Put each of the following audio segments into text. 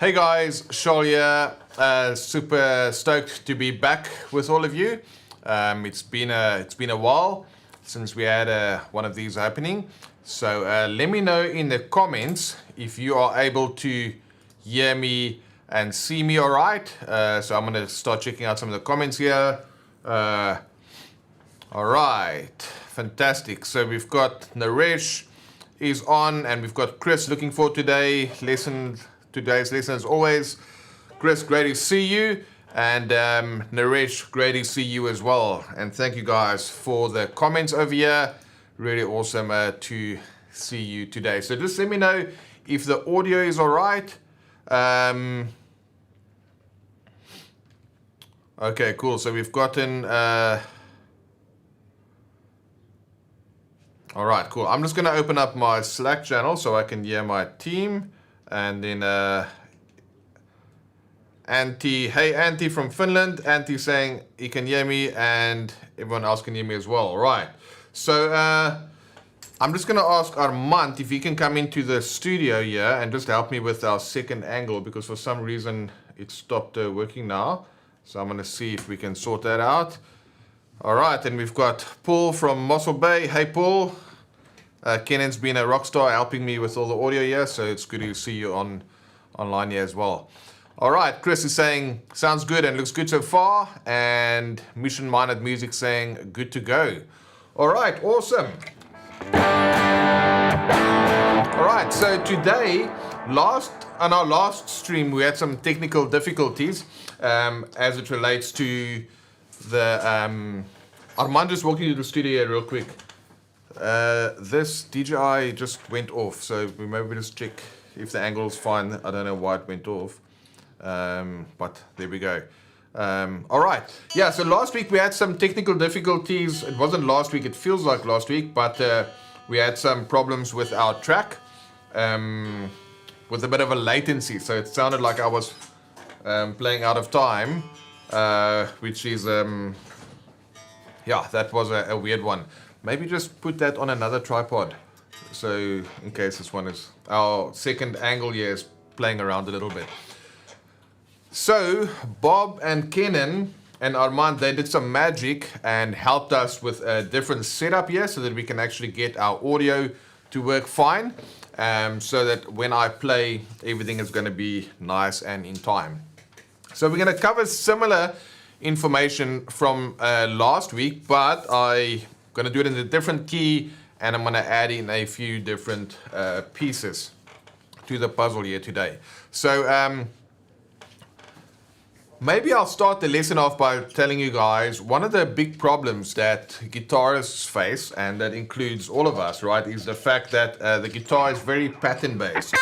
Hey guys, Charl here. Super stoked to be back with all of you. It's been a while since we had one of these happening. So let me know in the comments if you are able to hear me and see me all right. So I'm gonna start checking out some of the comments here. All right, fantastic. So we've got Naresh is on, and we've got Chris looking for today's lesson as always. Chris, great to see you, and Naresh, great to see you as well. And thank you guys for the comments over here. Really awesome to see you today. So just let me know if the audio is all right. Okay, cool. So we've gotten all right, cool. I'm just going to open up my Slack channel so I can hear my team. And then Antti, hey Antti from Finland. Antti saying he can hear me and everyone else can hear me as well. All right. So I'm just going to ask Armand if he can come into the studio here and just help me with our second angle, because for some reason it stopped working now. So I'm going to see if we can sort that out. All right, and we've got Paul from Mossel Bay. Hey, Paul. Kennan's been a rock star helping me with all the audio here, so it's good to see you online here as well. All right, Chris is saying, sounds good and looks good so far. And Mission Minded Music saying, good to go. All right, awesome. All right, so today, on our last stream, we had some technical difficulties as it relates to the Armand just walking into the studio here real quick. This DJI just went off, so we maybe just check if the angle is fine. I don't know why it went off, but there we go. All right, yeah, so last week we had some technical difficulties. It wasn't last week, it feels like last week, but we had some problems with our track with a bit of a latency, so it sounded like I was playing out of time. Which is, yeah, that was a weird one. Maybe just put that on another tripod. So in case this one is, our second angle here is playing around a little bit. So Bob and Kenan and Armand, they did some magic and helped us with a different setup here so that we can actually get our audio to work fine. So that when I play, everything is going to be nice and in time. So we're going to cover similar information from last week, but I'm going to do it in a different key, and I'm going to add in a few different pieces to the puzzle here today. So maybe I'll start the lesson off by telling you guys one of the big problems that guitarists face, and that includes all of us, right, is the fact that the guitar is very pattern-based.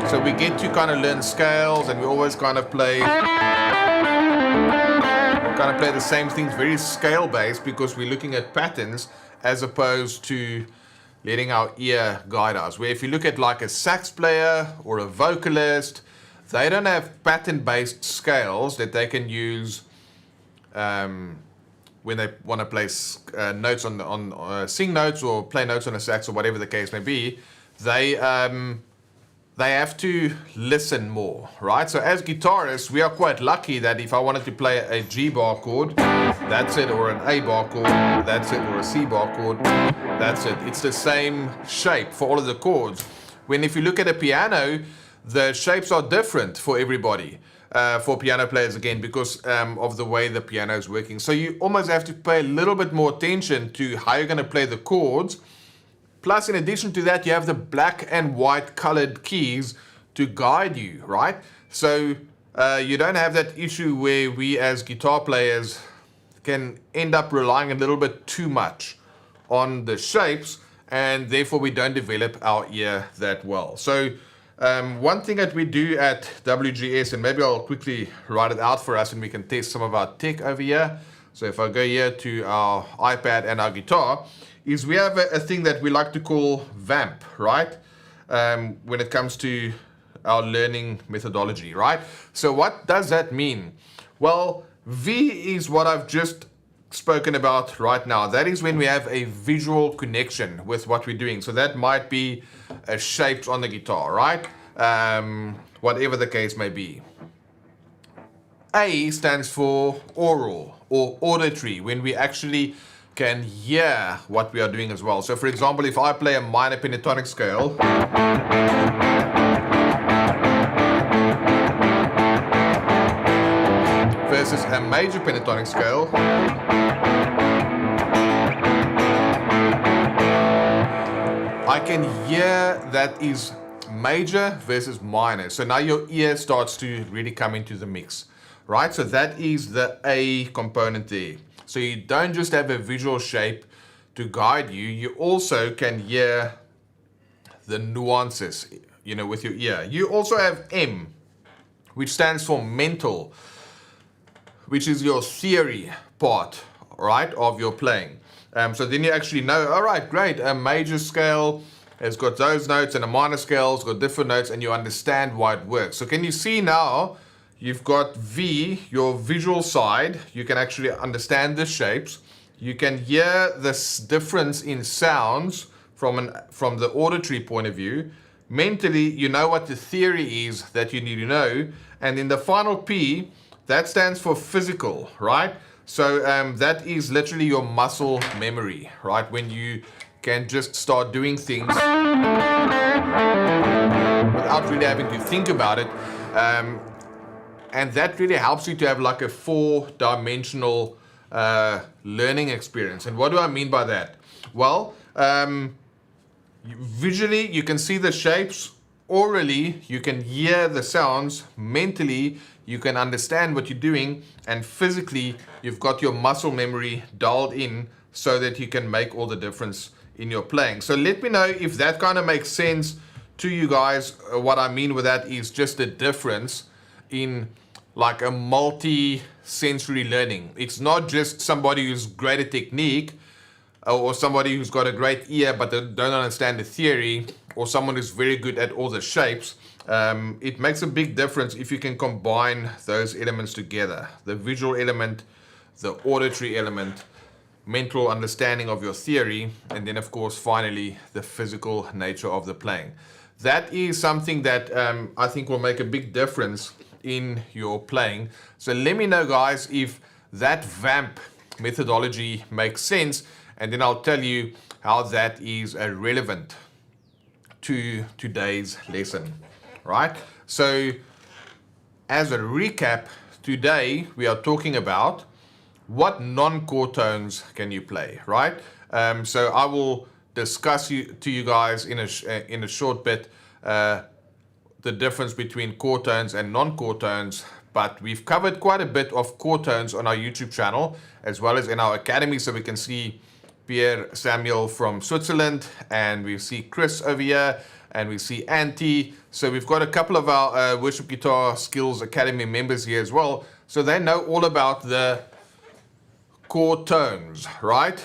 So we get to kind of learn scales, and we always kind of play the same things, very scale-based, because we're looking at patterns as opposed to letting our ear guide us. Where if you look at like a sax player or a vocalist, they don't have pattern-based scales that they can use when they want to play notes sing notes or play notes on a sax or whatever the case may be. They have to listen more, right? So as guitarists, we are quite lucky that if I wanted to play a G bar chord, that's it, or an A bar chord, that's it, or a C bar chord, that's it. It's the same shape for all of the chords. When if you look at a piano, the shapes are different for everybody, for piano players again, because of the way the piano is working. So you almost have to pay a little bit more attention to how you're going to play the chords. Plus, in addition to that, you have the black and white colored keys to guide you, right? So you don't have that issue where we as guitar players can end up relying a little bit too much on the shapes, and therefore we don't develop our ear that well. So one thing that we do at WGS, and maybe I'll quickly write it out for us and we can test some of our tech over here. So if I go here to our iPad and our guitar, is we have a thing that we like to call VAMP, right? When it comes to our learning methodology, right? So what does that mean? Well, V is what I've just spoken about right now. That is when we have a visual connection with what we're doing. So that might be shapes on the guitar, right? Whatever the case may be. A stands for oral or auditory, when we actually can hear what we are doing as well. So for example, if I play a minor pentatonic scale, versus a major pentatonic scale, I can hear that is major versus minor. So now your ear starts to really come into the mix, right? So that is the A component there. So you don't just have a visual shape to guide you, you also can hear the nuances, you know, with your ear. You also have M, which stands for mental, which is your theory part, right, of your playing. So then you actually know, all right, great, a major scale has got those notes and a minor scale has got different notes, and you understand why it works. So can you see now, you've got V, your visual side, you can actually understand the shapes. You can hear this difference in sounds from the auditory point of view. Mentally, you know what the theory is that you need to know. And then the final P, that stands for physical, right? So that is literally your muscle memory, right? When you can just start doing things without really having to think about it. And that really helps you to have like a 4-dimensional learning experience. And what do I mean by that? Well, visually, you can see the shapes. Orally, you can hear the sounds. Mentally, you can understand what you're doing. And physically, you've got your muscle memory dialed in so that you can make all the difference in your playing. So let me know if that kind of makes sense to you guys. What I mean with that is just the difference in like a multi-sensory learning. It's not just somebody who's great at technique, or somebody who's got a great ear but they don't understand the theory, or someone who's very good at all the shapes. It makes a big difference if you can combine those elements together. The visual element, the auditory element, mental understanding of your theory, and then of course finally the physical nature of the playing. That is something that I think will make a big difference in your playing. So let me know, guys, if that VAMP methodology makes sense, and then I'll tell you how that is relevant to today's lesson, right? So as a recap, today we are talking about what non-chord tones can you play, right? So I will discuss to you guys in a short bit the difference between chord tones and non-chord tones, but we've covered quite a bit of chord tones on our YouTube channel as well as in our academy. So we can see Pierre Samuel from Switzerland, and we see Chris over here, and we see Antti. So we've got a couple of our Worship Guitar Skills Academy members here as well. So they know all about the chord tones, right?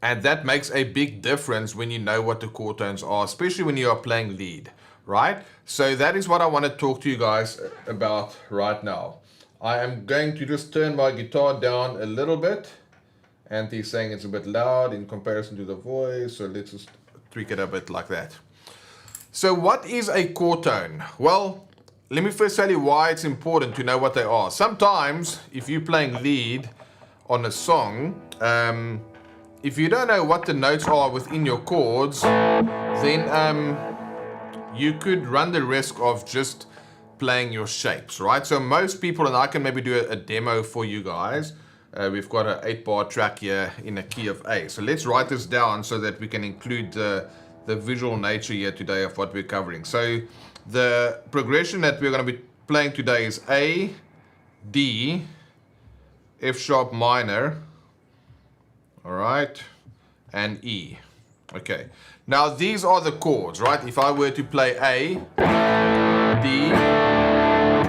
And that makes a big difference when you know what the chord tones are, especially when you are playing lead, right? So that is what I want to talk to you guys about right now. I am going to just turn my guitar down a little bit. Antti's saying it's a bit loud in comparison to the voice, so let's just tweak it a bit like that. So what is a chord tone? Well, let me first tell you why it's important to know what they are. Sometimes, if you're playing lead on a song, if you don't know what the notes are within your chords, then you could run the risk of just playing your shapes, right? So most people, and I can maybe do a demo for you guys. We've got an 8-bar track here in a key of A. So let's write this down so that we can include the visual nature here today of what we're covering. So the progression that we're going to be playing today is A, D, F sharp minor, all right, and E. Okay, now these are the chords, right? If I were to play A, D,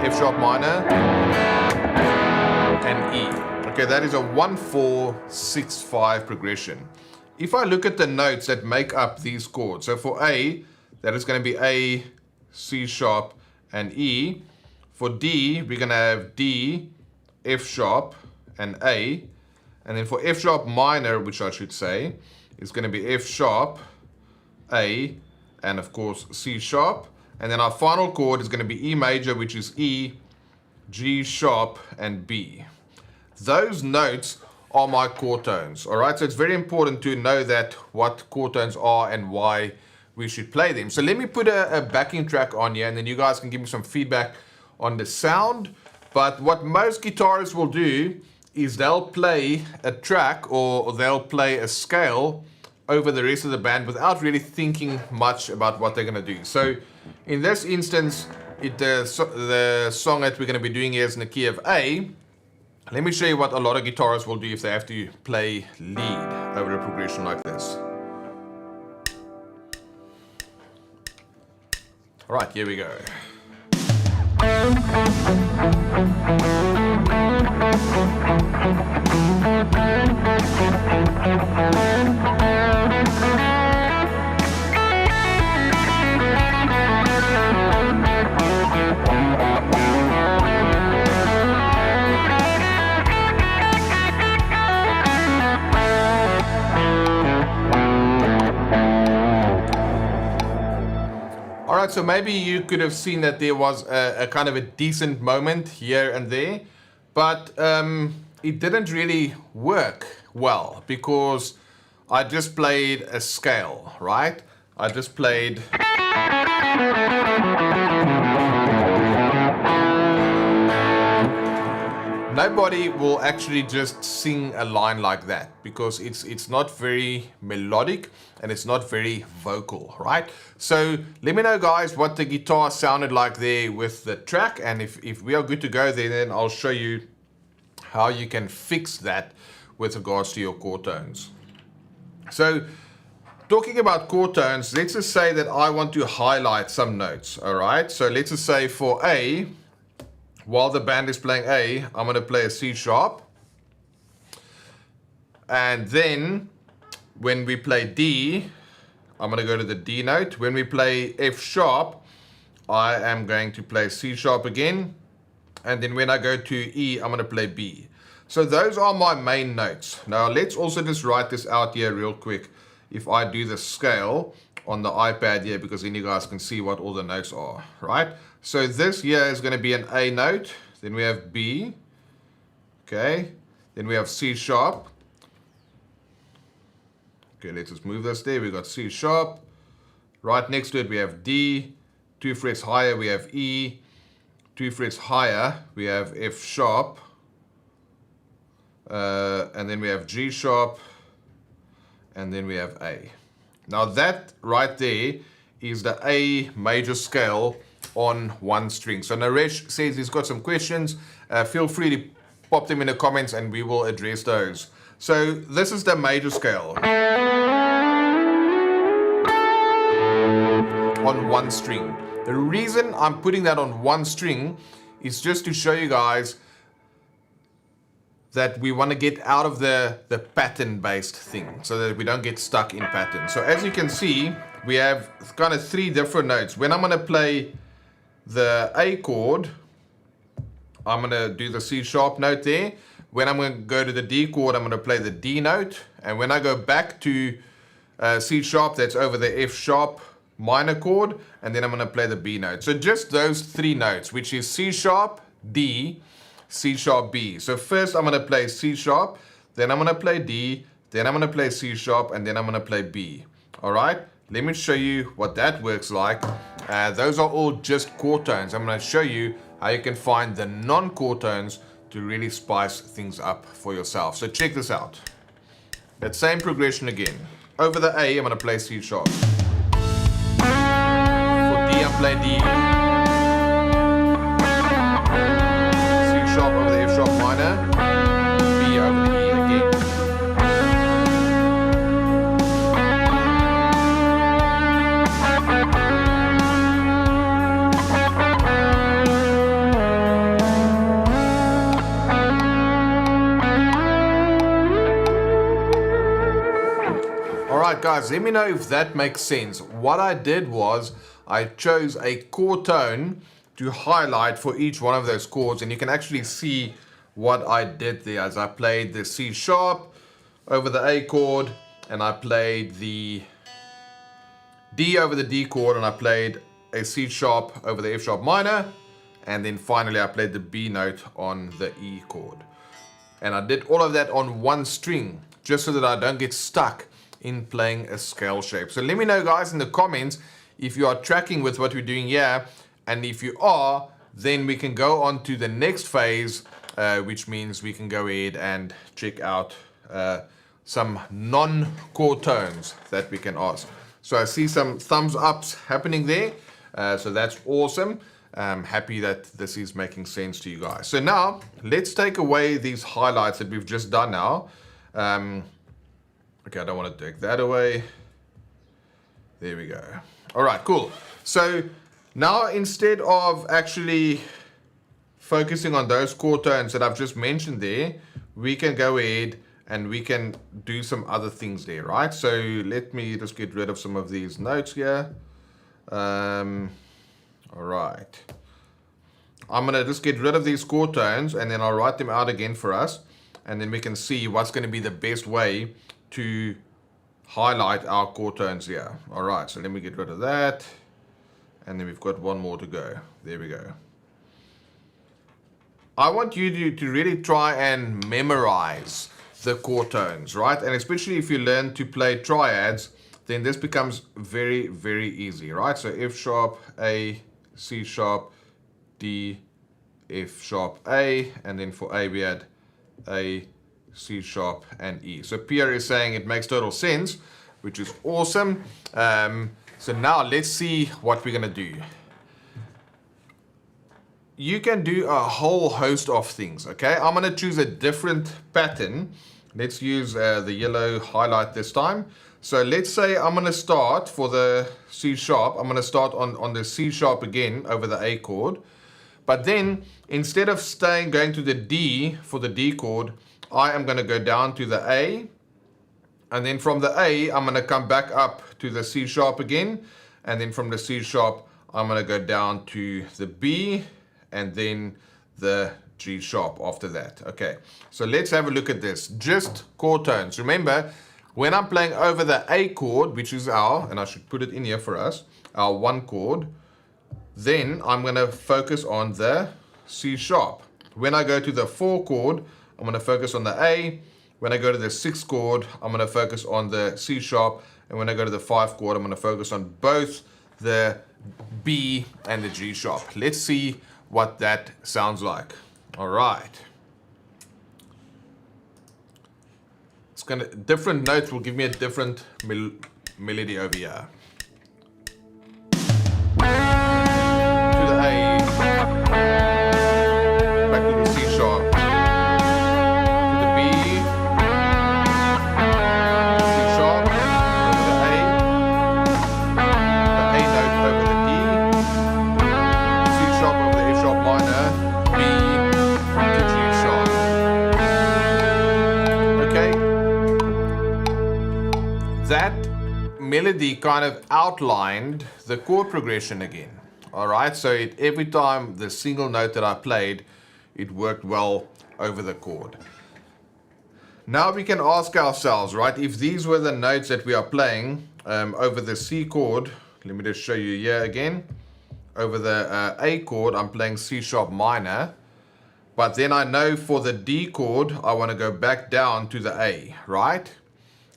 F sharp minor, and E. Okay, that is a 1-4-6-5 progression. If I look at the notes that make up these chords, so for A, that is going to be A, C sharp, and E. For D, we're going to have D, F sharp, and A. And then for F sharp minor, which I should say, is going to be F sharp, A, and of course C sharp. And then our final chord is going to be E major, which is E, G sharp, and B. Those notes are my chord tones. All right, so it's very important to know that what chord tones are and why we should play them. So let me put a backing track on here, and then you guys can give me some feedback on the sound. But what most guitarists will do is they'll play a track or they'll play a scale over the rest of the band without really thinking much about what they're going to do. So in this instance, the song that we're going to be doing here is in the key of A. Let me show you what a lot of guitarists will do if they have to play lead over a progression like this. All right, here we go. Alright, so maybe you could have seen that there was a kind of a decent moment here and there, but it didn't really work well because I just played a scale, right? I just played... Nobody will actually just sing a line like that because it's not very melodic and it's not very vocal, right? So let me know, guys, what the guitar sounded like there with the track, and if we are good to go there, then I'll show you how you can fix that with regards to your chord tones. So talking about chord tones, let's just say that I want to highlight some notes, all right? So let's just say for A, while the band is playing A, I'm going to play a C sharp. And then when we play D, I'm going to go to the D note. When we play F sharp, I am going to play C sharp again. And then when I go to E, I'm going to play B. So those are my main notes. Now let's also just write this out here real quick. If I do the scale on the iPad here, because then you guys can see what all the notes are, right? So this here is going to be an A note. Then we have B. Okay. Then we have C sharp. Okay, let's just move this there. We got C sharp. Right next to it we have D. 2 frets higher we have E. 2 frets higher we have F sharp. And then we have G sharp. And then we have A. Now that right there is the A major scale on one string. So Naresh says he's got some questions. Feel free to pop them in the comments and we will address those. So this is the major scale on one string. The reason I'm putting that on one string is just to show you guys that we want to get out of the pattern based thing so that we don't get stuck in pattern. So as you can see, we have kind of 3 different notes. When I'm going to play the A chord, I'm going to do the C sharp note there. When I'm going to go to the D chord, I'm going to play the D note. And when I go back to C sharp, that's over the F sharp minor chord. And then I'm going to play the B note. So just those 3 notes, which is C sharp, D, C sharp, B. So first I'm going to play C sharp, then I'm going to play D, then I'm going to play C sharp, and then I'm going to play B. All right, let me show you what that works like. Those are all just chord tones. I'm going to show you how you can find the non-chord tones to really spice things up for yourself. So check this out. That same progression again. Over the A, I'm going to play C sharp. For D, I'm playing D. Sharp over the F sharp minor, B over the E again. Alright guys, let me know if that makes sense. What I did was I chose a chord tone to highlight for each one of those chords, and you can actually see what I did there is I played the C sharp over the A chord, and I played the D over the D chord, and I played a C sharp over the F sharp minor, and then finally I played the B note on the E chord. And I did all of that on one string, just so that I don't get stuck in playing a scale shape. So let me know, guys, in the comments if you are tracking with what we're doing here, and if you are, then we can go on to the next phase, which means we can go ahead and check out some non-chord tones that we can ask. So I see some thumbs ups happening there, so that's awesome. I'm happy that this is making sense to you guys. So now let's take away these highlights that we've just done now. Okay, I don't want to take that away. There we go. All right, cool. So now instead of actually focusing on those chord tones that I've just mentioned there, we can go ahead and we can do some other things there, right? So let me just get rid of some of these notes here. All right. I'm gonna just get rid of these chord tones, and then I'll write them out again for us, and then we can see what's gonna be the best way to highlight our chord tones here. All right, so let me get rid of that, and then we've got one more to go. There we go. I want you to really try and memorize the chord tones, right? And especially if you learn to play triads, then this becomes very, very easy, right? So F sharp, A, C sharp, D, F sharp, A, and then for A we had A, C sharp, and E. So Pierre is saying it makes total sense, which is awesome. So now let's see what we're gonna do. You can do a whole host of things, okay? I'm gonna choose a different pattern. Let's use the yellow highlight this time. So let's say I'm gonna start for the C sharp, I'm gonna start on the C sharp again over the A chord. But then instead of going to the D for the D chord, I am gonna go down to the A. And then from the A, I'm gonna come back up to the C sharp again. And then from the C sharp, I'm gonna go down to the B, and then the G sharp after that. Okay, so let's have a look at this. Just chord tones. Remember, when I'm playing over the A chord, which is our, and I should put it in here for us, our one chord, then I'm going to focus on the C sharp. When I go to the 4 chord, I'm going to focus on the A. When I go to the 6 chord, I'm going to focus on the C sharp. And when I go to the 5 chord, I'm going to focus on both the B and the G sharp. Let's see what that sounds like. All right. It's gonna, different notes will give me a different melody over here. To the A, back to the C sharp, to the B, C sharp, over the A note over the D, C sharp over the F sharp minor, B to G sharp. Okay? That melody kind of outlined the chord progression again. All right, so every time the single note that I played, it worked well over the chord. Now we can ask ourselves, right, if these were the notes that we are playing over the C chord, let me just show you here again. Over the A chord, I'm playing C sharp minor, but then I know for the D chord, I want to go back down to the A, right?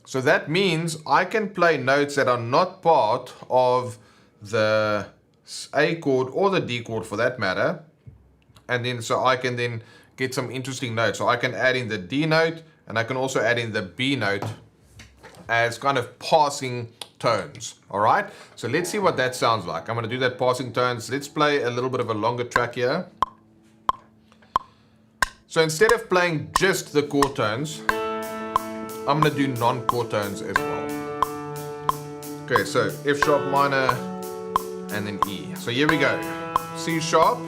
So that means I can play notes that are not part of the A chord or the D chord for that matter. And then so I can then get some interesting notes. So I can add in the D note, and I can also add in the B note as kind of passing tones. All right, so let's see what that sounds like. I'm going to do that passing tones. Let's play a little bit of a longer track here. So instead of playing just the chord tones, I'm going to do non-chord tones as well. Okay, so F sharp minor and then E. So here we go. C sharp.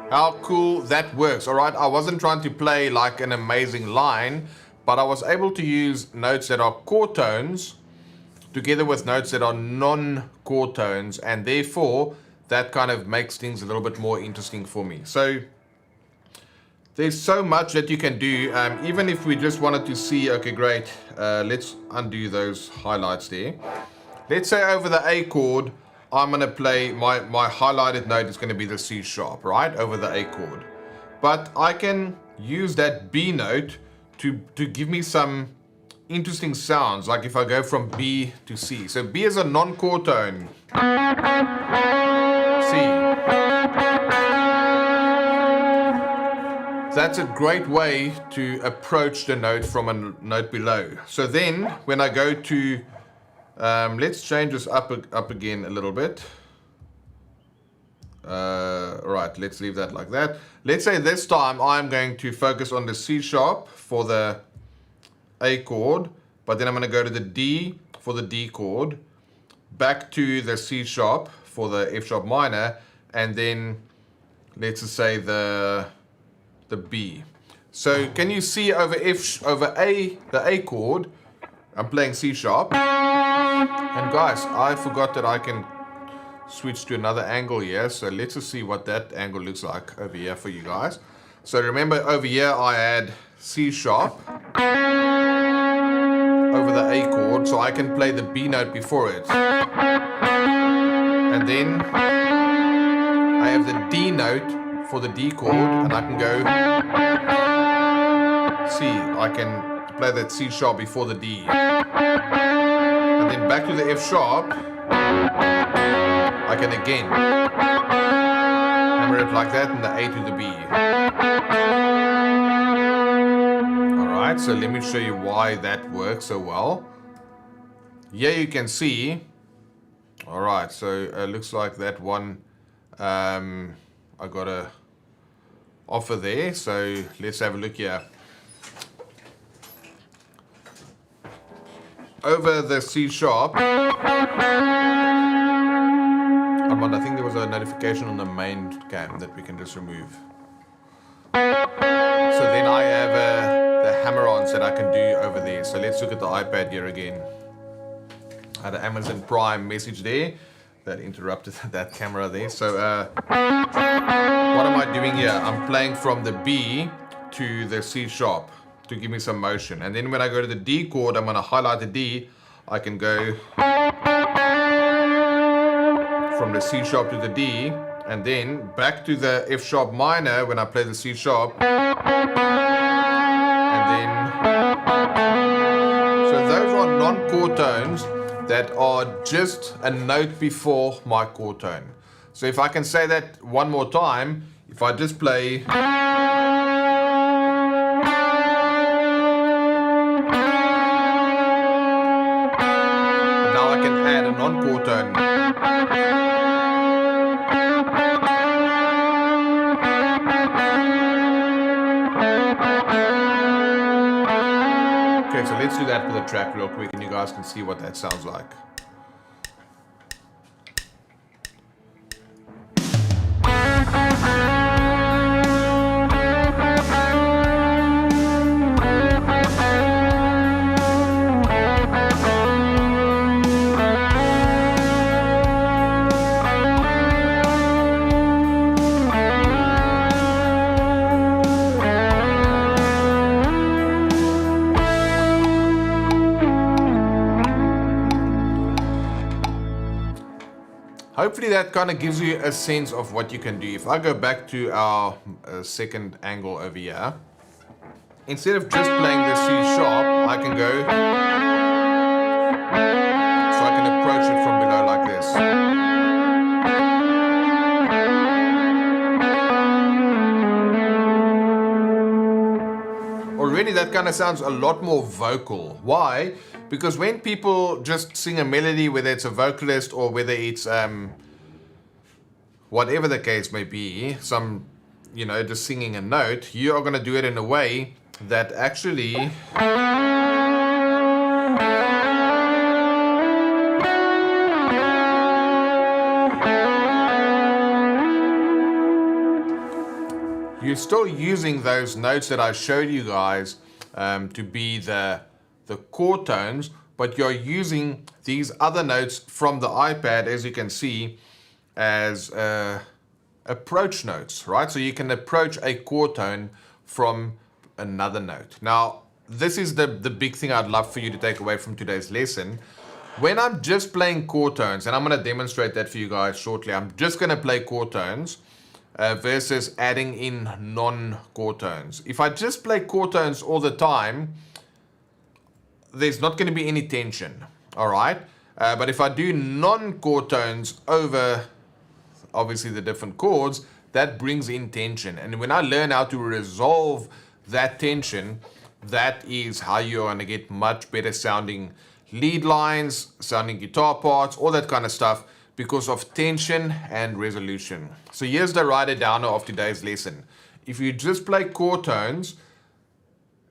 how cool that works. All right, I wasn't trying to play like an amazing line, but I was able to use notes that are chord tones together with notes that are non-chord tones, and therefore that kind of makes things a little bit more interesting for me. So there's so much that you can do. Even if we just wanted to see, okay, great, let's undo those highlights there. Let's say over the A chord, I'm going to play, my highlighted note is going to be the C sharp, right, over the A chord. But I can use that B note to give me some interesting sounds, like if I go from B to C. So B is a non-chord tone. C. That's a great way to approach the note from a note below. So then, when I go to, let's change this up again a little bit. Right, let's leave that like that. Let's say this time I'm going to focus on the C sharp for the A chord, but then I'm going to go to the D for the D chord, back to the C sharp for the F sharp minor, and then let's just say the B. So can you see over the A chord, I'm playing C sharp. And guys, I forgot that I can switch to another angle here. So let's just see what that angle looks like over here for you guys. So remember over here I had C sharp over the A chord, so I can play the B note before it. And then I have the D note for the D chord, and I can go C. I can play that C sharp before the D. And then back to the F sharp, I can again hammer it like that, and the A to the B. Alright, so let me show you why that works so well. Here you can see, alright, so it looks like that one, I got a offer there, so let's have a look here. Over the C sharp, I think there was a notification on the main cam that we can just remove. So then I have the hammer-ons that I can do over there. So let's look at the iPad here again. I had an Amazon Prime message there that interrupted that camera there. So what am I doing here? I'm playing from the B to the C sharp to give me some motion. And then when I go to the D chord, I'm going to highlight the D. I can go from the C sharp to the D, and then back to the F sharp minor when I play the C sharp. And then, so those are non-chord tones that are just a note before my chord tone. So if I can say that one more time, if I just play, now I can add a non-chord tone. Okay, so let's do that for the track real quick, and you guys can see what that sounds like. Hopefully that kind of gives you a sense of what you can do. If I go back to our second angle over here, instead of just playing the C sharp, I can go, so I can approach it from below like this. Already that kind of sounds a lot more vocal. Why? Because when people just sing a melody, whether it's a vocalist or whether it's whatever the case may be, just singing a note, you are going to do it in a way that actually you're still using those notes that I showed you guys to be the chord tones, but you're using these other notes from the iPad, as you can see, as approach notes, right? So you can approach a chord tone from another note. Now, this is the big thing I'd love for you to take away from today's lesson. When I'm just playing chord tones, and I'm going to demonstrate that for you guys shortly, I'm just going to play chord tones versus adding in non-chord tones. If I just play chord tones all the time, there's not going to be any tension, all right? But if I do non-chord tones over, obviously, the different chords, that brings in tension. And when I learn how to resolve that tension, that is how you're going to get much better sounding lead lines, sounding guitar parts, all that kind of stuff, because of tension and resolution. So here's the writer-downer of today's lesson. If you just play chord tones,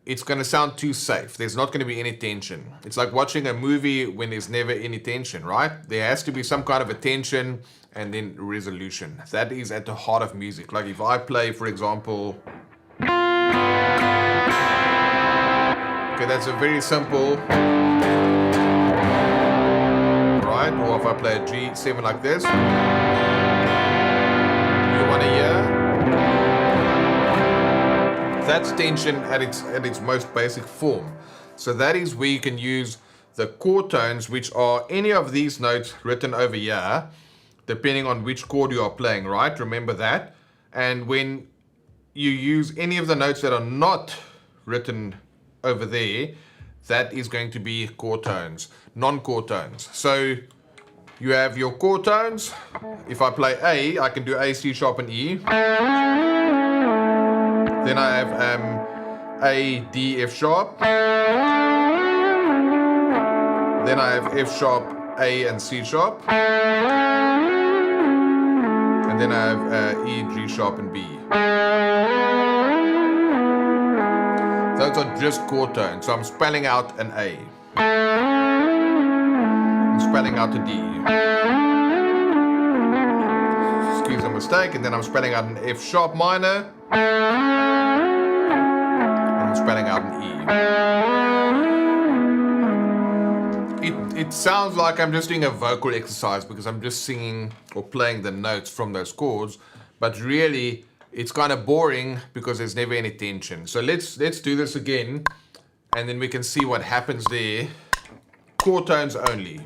it's going to sound too safe. There's not going to be any tension. It's like watching a movie when there's never any tension, right? There has to be some kind of a tension and then resolution. That is at the heart of music. Like if I play, for example, okay, that's a very simple, right? Or if I play a G7 like this, you want to hear? That's tension at its most basic form. So that is where you can use the chord tones, which are any of these notes written over here, depending on which chord you are playing, right? Remember that. And when you use any of the notes that are not written over there, that is going to be chord tones, non-chord tones. So you have your chord tones. If I play A, I can do A, C sharp, and E. Then I have A, D, F sharp. Then I have F sharp, A, and C sharp. And then I have E, G sharp, and B. Those are just chord tones. So I'm spelling out an A. I'm spelling out a D. Excuse the mistake. And then I'm spelling out an F sharp minor. I'm spelling out an E. It sounds like I'm just doing a vocal exercise because I'm just singing or playing the notes from those chords, but really it's kind of boring because there's never any tension. So let's do this again, and then we can see what happens there. Chord tones only.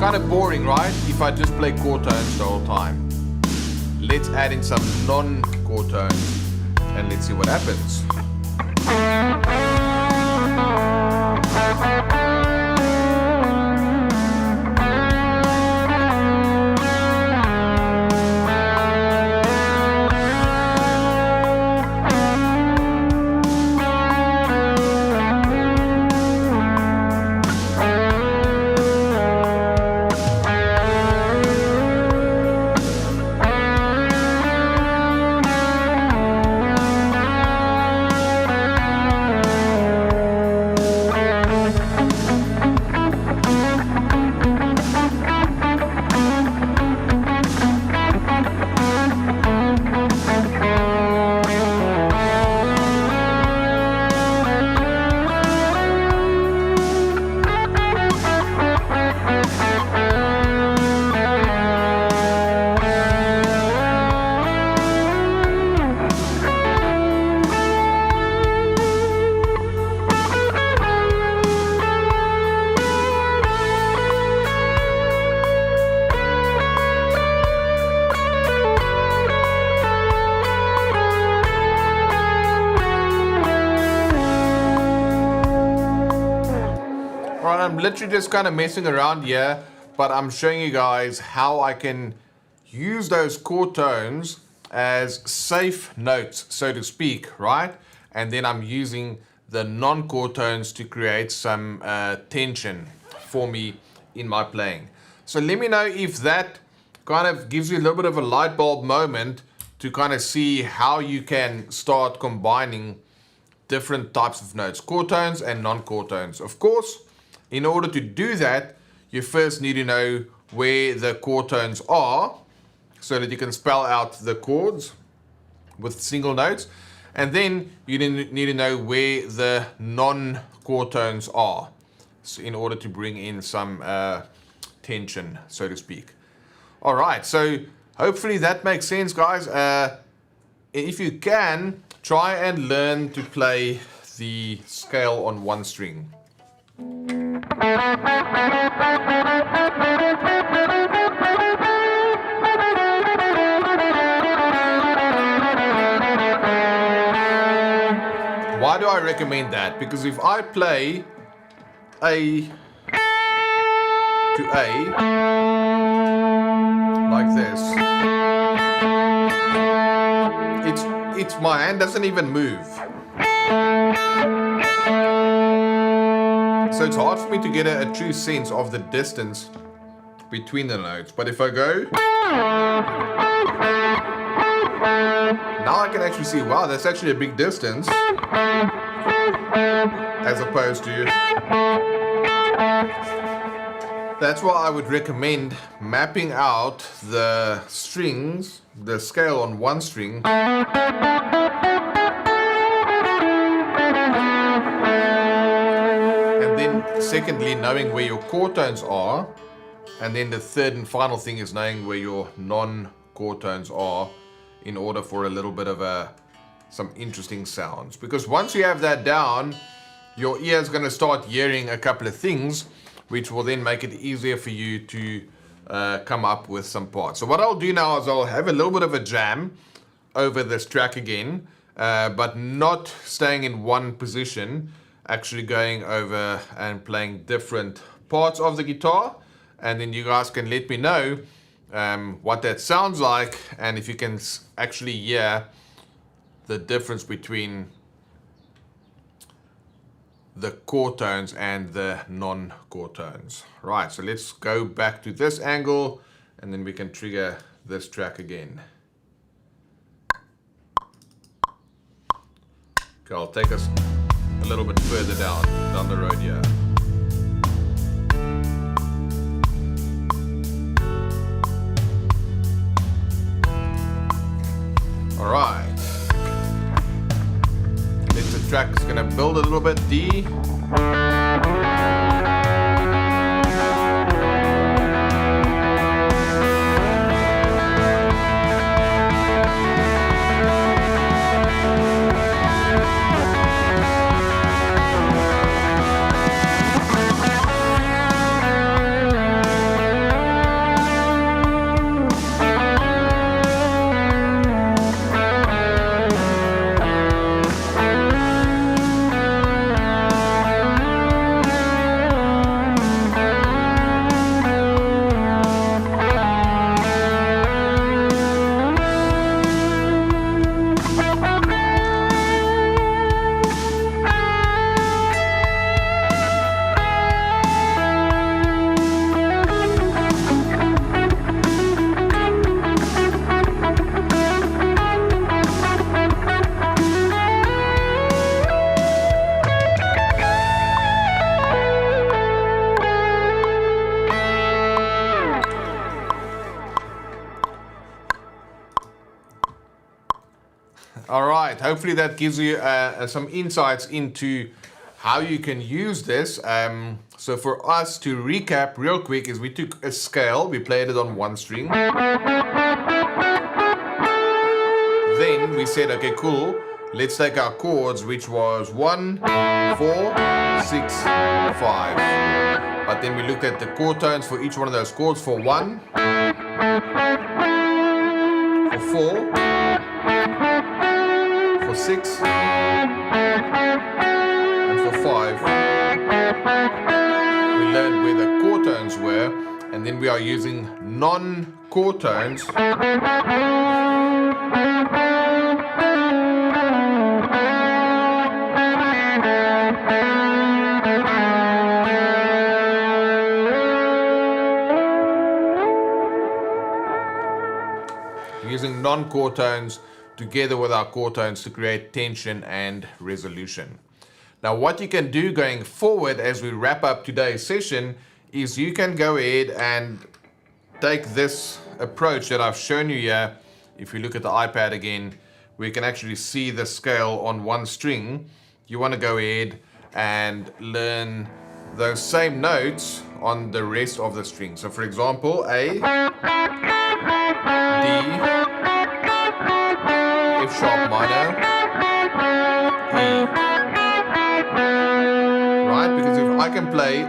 Kind of boring, right? If I just play chord tones the whole time. Let's add in some non-chord tones and let's see what happens. I'm literally just kind of messing around here, but I'm showing you guys how I can use those chord tones as safe notes, so to speak, right? And then I'm using the non-chord tones to create some tension for me in my playing. So let me know if that kind of gives you a little bit of a light bulb moment to kind of see how you can start combining different types of notes, chord tones and non-chord tones. Of course, in order to do that, you first need to know where the chord tones are so that you can spell out the chords with single notes. And then you need to know where the non-chord tones are, so in order to bring in some tension, so to speak. All right, so hopefully that makes sense, guys. If you can, try and learn to play the scale on one string. Why do I recommend that? Because if I play A to A like this, it's my hand doesn't even move. So it's hard for me to get a true sense of the distance between the notes. But if I go, now I can actually see, wow, that's actually a big distance, as opposed to, that's why I would recommend mapping out the strings, the scale on one string, and then secondly, knowing where your chord tones are, and then the third and final thing is knowing where your non-chord tones are, in order for a little bit of some interesting sounds. Because once you have that down, your ear is going to start hearing a couple of things, which will then make it easier for you to come up with some parts. So what I'll do now is I'll have a little bit of a jam over this track again, but not staying in one position, actually going over and playing different parts of the guitar, and then you guys can let me know what that sounds like, and if you can actually hear the difference between the chord tones and the non-chord tones. Right, so let's go back to this angle, and then we can trigger this track again. Okay, I'll take us a little bit further down the road here. All right, the track is going to build a little bit. D, all right, hopefully that gives you some insights into how you can use this. So for us to recap real quick is we took a scale, we played it on one string. Then we said, okay, cool, let's take our chords, which was 1, 4, 6, 5. But then we looked at the chord tones for each one of those chords, for 1, for 4, for 6, and for 5. We learned where the chord tones were, and then we are using non-chord tones non-chord tones together with our chord tones to create tension and resolution. Now what you can do going forward as we wrap up today's session is you can go ahead and take this approach that I've shown you here. If you look at the iPad again, we can actually see the scale on one string. You want to go ahead and learn those same notes on the rest of the string. So for example, A, D, F sharp minor, E. Right? Because if I can play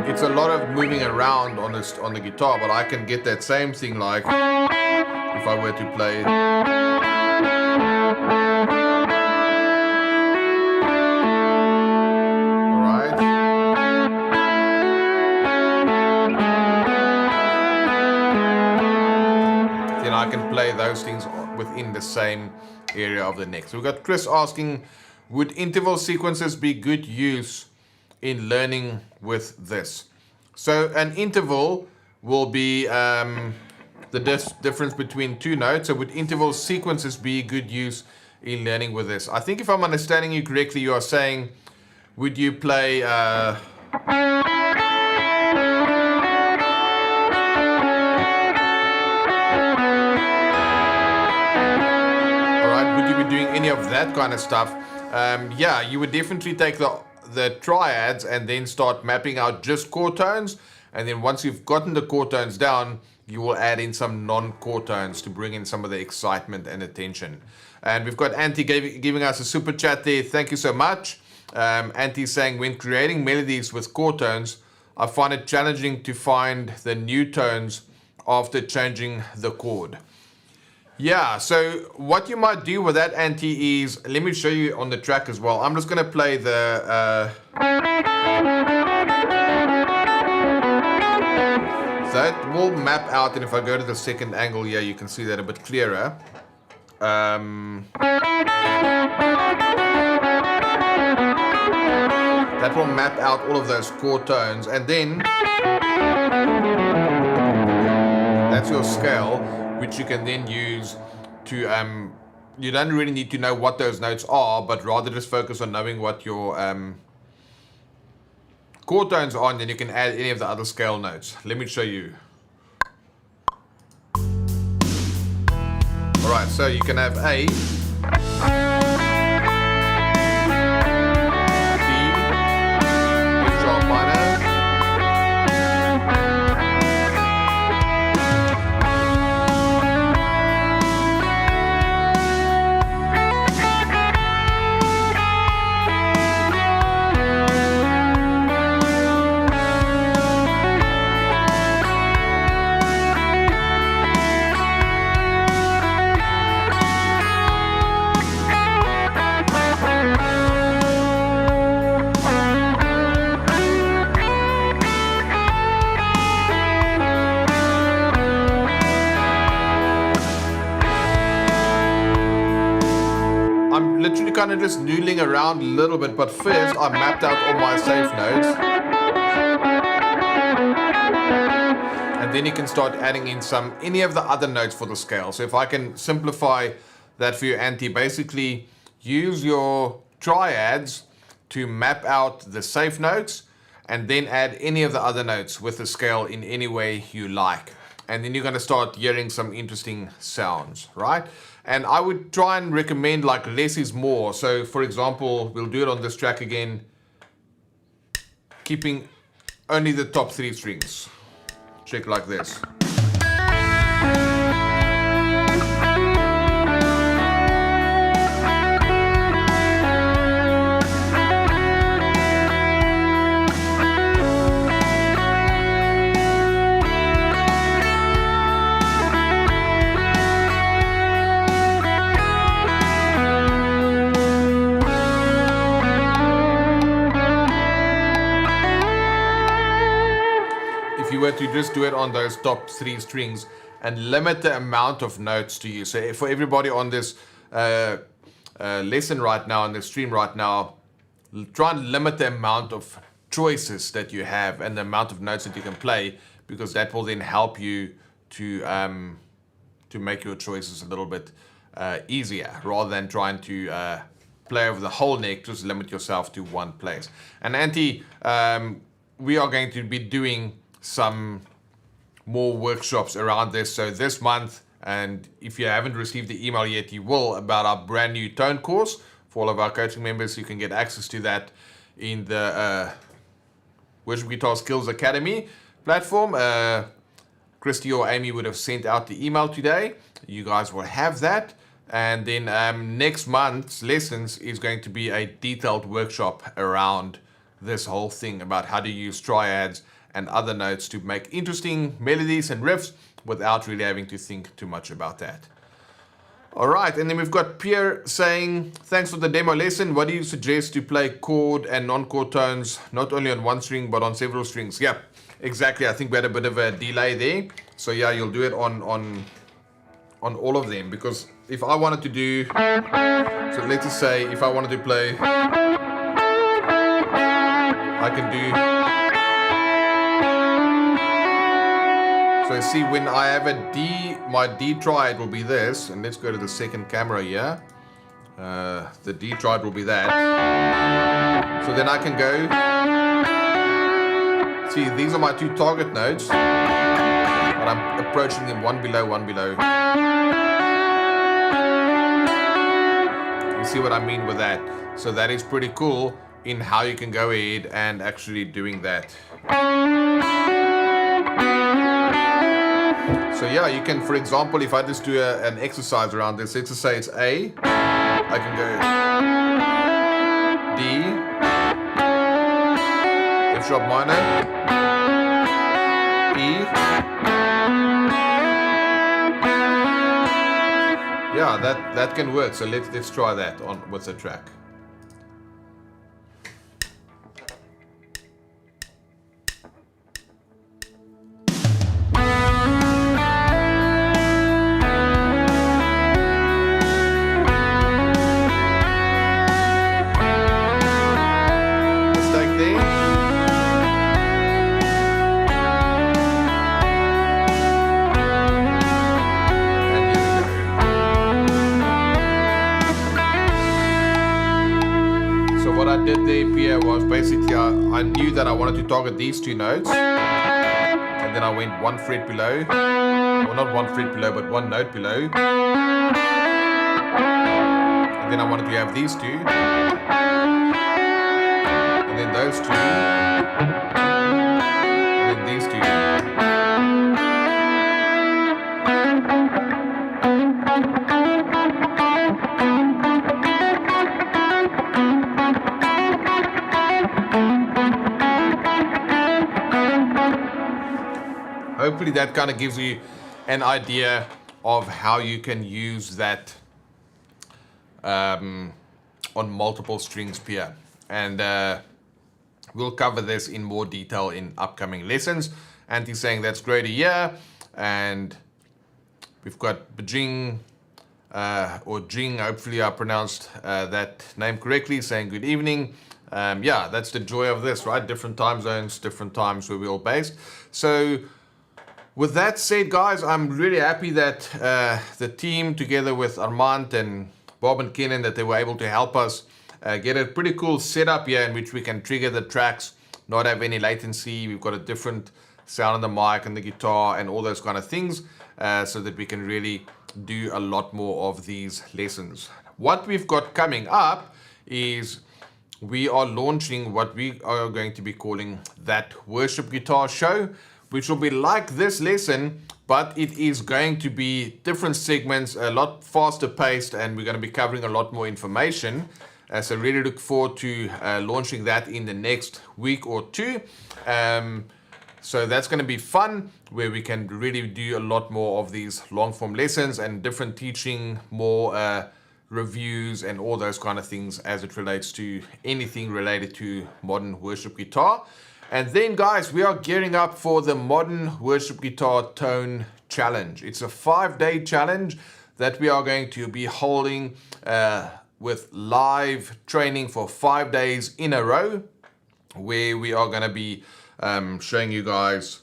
it's a lot of moving around on the guitar, but I can get that same thing like if I were to play. Alright. Then I can play those things within the same area of the neck. So we've got Chris asking, would interval sequences be good use in learning with this? So an interval will be the difference between two notes. So would interval sequences be good use in learning with this? I think if I'm understanding you correctly, you are saying, would you play alright, would you be doing any of that kind of stuff? Yeah, you would definitely take the triads and then start mapping out just chord tones, and then once you've gotten the chord tones down, you will add in some non-chord tones to bring in some of the excitement and attention. And we've got Auntie giving us a super chat there. Thank you so much. Auntie saying, when creating melodies with chord tones, I find it challenging to find the new tones after changing the chord. Yeah, so what you might do with that, Auntie, is, let me show you on the track as well. I'm just going to play the... that will map out, and if I go to the second angle here, you can see that a bit clearer. That will map out all of those chord tones, and then that's your scale, which you can then use to, you don't really need to know what those notes are, but rather just focus on knowing what your chord tones are, and then you can add any of the other scale notes. Let me show you. Alright, so you can have A, D, F sharp minor, literally kind of just noodling around a little bit, but first I mapped out all my safe notes, and then you can start adding in any of the other notes for the scale. So if I can simplify that for you, Auntie, basically use your triads to map out the safe notes, and then add any of the other notes with the scale in any way you like. And then you're going to start hearing some interesting sounds, right? And I would try and recommend like less is more. So for example, we'll do it on this track again, keeping only the top 3 strings. Check like this. Were to just do it on those top 3 strings and limit the amount of notes to use. So for everybody on this lesson right now, on the stream right now, try and limit the amount of choices that you have and the amount of notes that you can play, because that will then help you to make your choices a little bit easier, rather than trying to play over the whole neck. Just limit yourself to one place. And Antti, we are going to be doing some more workshops around this. So this month, and if you haven't received the email yet, you will, about our brand new tone course for all of our coaching members. You can get access to that in the Worship Guitar Skills Academy platform. Christy or Amy would have sent out the email today. You guys will have that. And then next month's lessons is going to be a detailed workshop around this whole thing, about how to use triads and other notes to make interesting melodies and riffs without really having to think too much about that. All right, and then we've got Pierre saying, thanks for the demo lesson. What do you suggest to play chord and non-chord tones, not only on one string, but on several strings? Yeah, exactly. I think we had a bit of a delay there. So yeah, you'll do it on all of them, because if I wanted to do, so let's just say if I wanted to play, I can do, so see, when I have a D, my D triad will be this, and let's go to the second camera here. The D triad will be that. So then I can go, see, these are my two target notes, but I'm approaching them one below, one below. You see what I mean with that? So that is pretty cool in how you can go ahead and actually doing that. So yeah, you can, for example, if I just do an exercise around this, let's just say it's A, I can go D, F sharp minor, E. Yeah, that can work. So let's try that on with the track. Basically, I knew that I wanted to target these two notes, and then I went one fret below, well, not one fret below, but one note below, and then I wanted to have these two, and then those two, and then these two. Hopefully that kind of gives you an idea of how you can use that on multiple strings here. And we'll cover this in more detail in upcoming lessons. Anti's saying that's great to hear. And we've got Bajing, or Jing, hopefully I pronounced that name correctly, saying good evening. Yeah, that's the joy of this, right? Different time zones, different times where we're all based. So with that said, guys, I'm really happy that the team, together with Armand and Bob and Kenan, that they were able to help us get a pretty cool setup here in which we can trigger the tracks, not have any latency. We've got a different sound on the mic and the guitar and all those kind of things, so that we can really do a lot more of these lessons. What we've got coming up is we are launching what we are going to be calling that Worship Guitar Show, which will be like this lesson, but it is going to be different segments, a lot faster paced, and we're going to be covering a lot more information. So really look forward to launching that in the next week or two. So that's going to be fun, where we can really do a lot more of these long form lessons and different teaching, more reviews and all those kind of things as it relates to anything related to modern worship guitar. And then, guys, we are gearing up for the Modern Worship Guitar Tone Challenge. It's a 5-day challenge that we are going to be holding with live training for 5 days in a row, where we are going to be showing you guys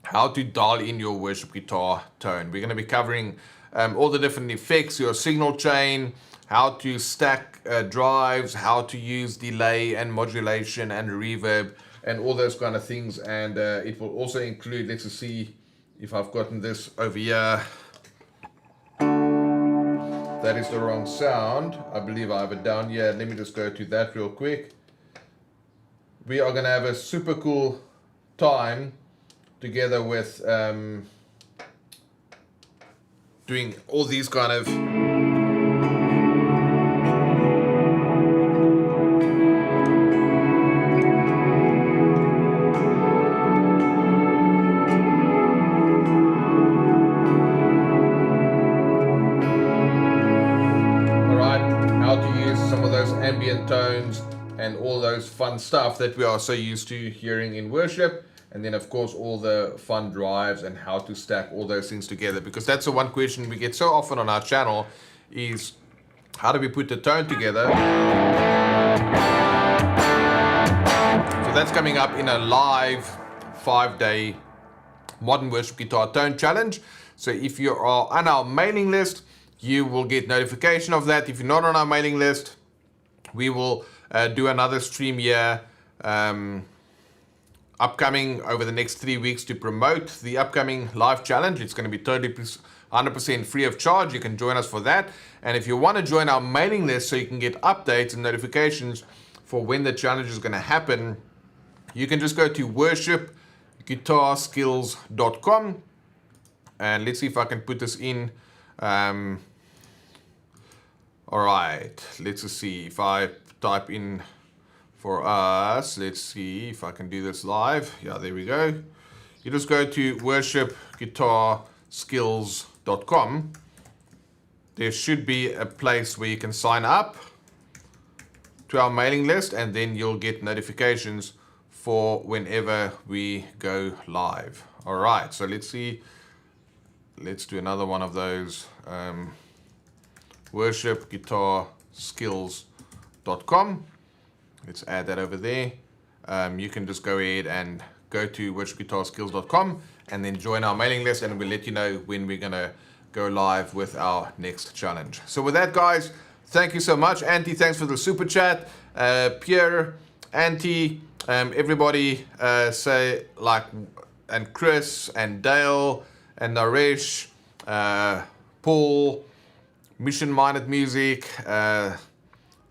how to dial in your worship guitar tone. We're going to be covering all the different effects, your signal chain, how to stack drives, how to use delay and modulation and reverb and all those kind of things. And it will also include, let's just see if I've gotten this over here. That is the wrong sound. I believe I have it down here. Let me just go to that real quick. We are going to have a super cool time together with doing all these kind of ambient tones and all those fun stuff that we are so used to hearing in worship. And then of course all the fun drives and how to stack all those things together, because that's the one question we get so often on our channel is how do we put the tone together. So that's coming up in a live 5-day modern worship guitar tone challenge. So if you are on our mailing list, you will get notification of that. If you're not on our mailing list, we will do another stream here upcoming over the next 3 weeks to promote the upcoming live challenge. It's going to be totally 100% free of charge. You can join us for that. And if you want to join our mailing list so you can get updates and notifications for when the challenge is going to happen, you can just go to worshipguitarskills.com. And let's see if I can put this in. All right, let's just see if I type in for us. Let's see if I can do this live. Yeah, there we go. You just go to worshipguitarskills.com. There should be a place where you can sign up to our mailing list, and then you'll get notifications for whenever we go live. All right, so let's see. Let's do another one of those. worshipguitarskills.com. Let's add that over there. You can just go ahead and go to worshipguitarskills.com and then join our mailing list, and we'll let you know when we're going to go live with our next challenge. So with that, guys, thank you so much. Auntie, thanks for the super chat. Pierre, Auntie, everybody say like, and Chris and Dale and Naresh, Paul, Mission Minded Music.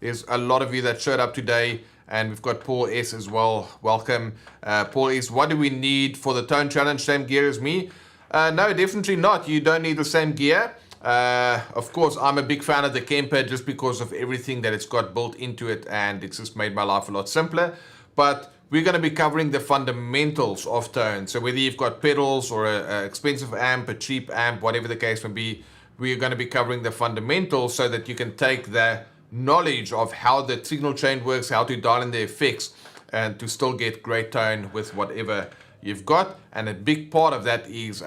There's a lot of you that showed up today, and we've got Paul S as well. Welcome. Paul S, what do we need for the tone challenge? Same gear as me? No, definitely not. You don't need the same gear. Of course, I'm a big fan of the Kemper just because of everything that it's got built into it, and it's just made my life a lot simpler. But we're going to be covering the fundamentals of tone. So whether you've got pedals or an expensive amp, a cheap amp, whatever the case may be, we're going to be covering the fundamentals so that you can take the knowledge of how the signal chain works, how to dial in the effects, and to still get great tone with whatever you've got. And a big part of that is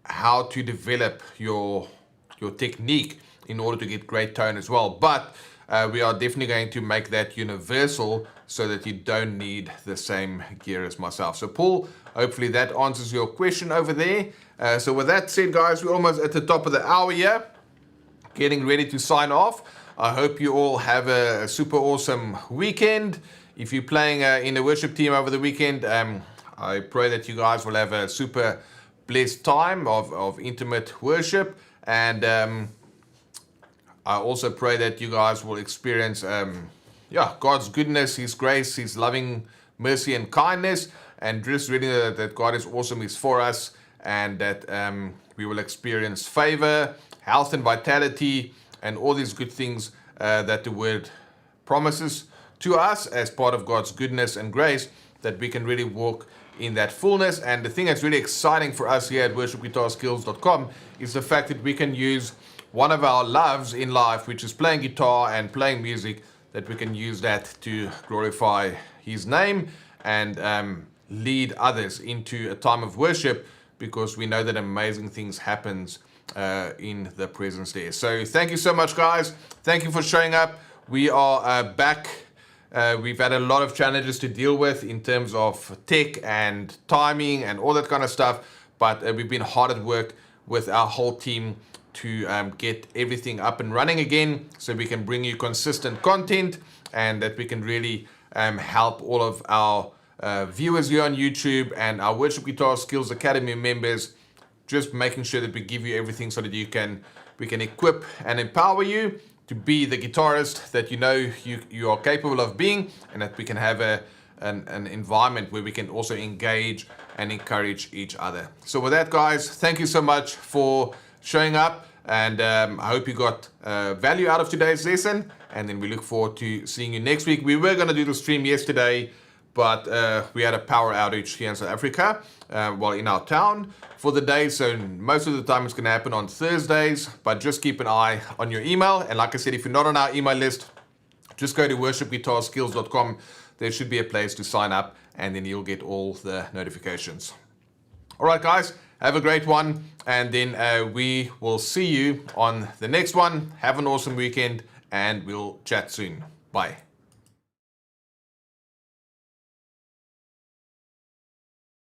how to develop your technique in order to get great tone as well. But we are definitely going to make that universal so that you don't need the same gear as myself. So Paul, hopefully that answers your question over there. So with that said, guys, we're almost at the top of the hour here, getting ready to sign off. I hope you all have a super awesome weekend. If you're playing in a worship team over the weekend, I pray that you guys will have a super blessed time of intimate worship. And I also pray that you guys will experience God's goodness, His grace, His loving mercy and kindness, and just really that God is awesome, He's for us, and that we will experience favor, health and vitality, and all these good things that the Word promises to us as part of God's goodness and grace, that we can really walk in that fullness. And the thing that's really exciting for us here at worshipguitarskills.com is the fact that we can use one of our loves in life, which is playing guitar and playing music, that we can use that to glorify His name and lead others into a time of worship, because we know that amazing things happens in the presence there. So thank you so much, guys. Thank you for showing up. We are back. We've had a lot of challenges to deal with in terms of tech and timing and all that kind of stuff, but we've been hard at work with our whole team to get everything up and running again, so we can bring you consistent content and that we can really help all of our viewers here on YouTube and our Worship Guitar Skills Academy members, just making sure that we give you everything so that we can equip and empower you to be the guitarist that you know you are capable of being, and that we can have an environment where we can also engage and encourage each other. So with that, guys, thank you so much for showing up, and I hope you got value out of today's lesson, and then we look forward to seeing you next week. We were going to do the stream yesterday, but we had a power outage here in South Africa, in our town for the day, so most of the time it's going to happen on Thursdays, but just keep an eye on your email. And like I said, if you're not on our email list, just go to worshipguitarskills.com. There should be a place to sign up, and then you'll get all the notifications. All right, guys, have a great one, and then we will see you on the next one. Have an awesome weekend, and we'll chat soon. Bye.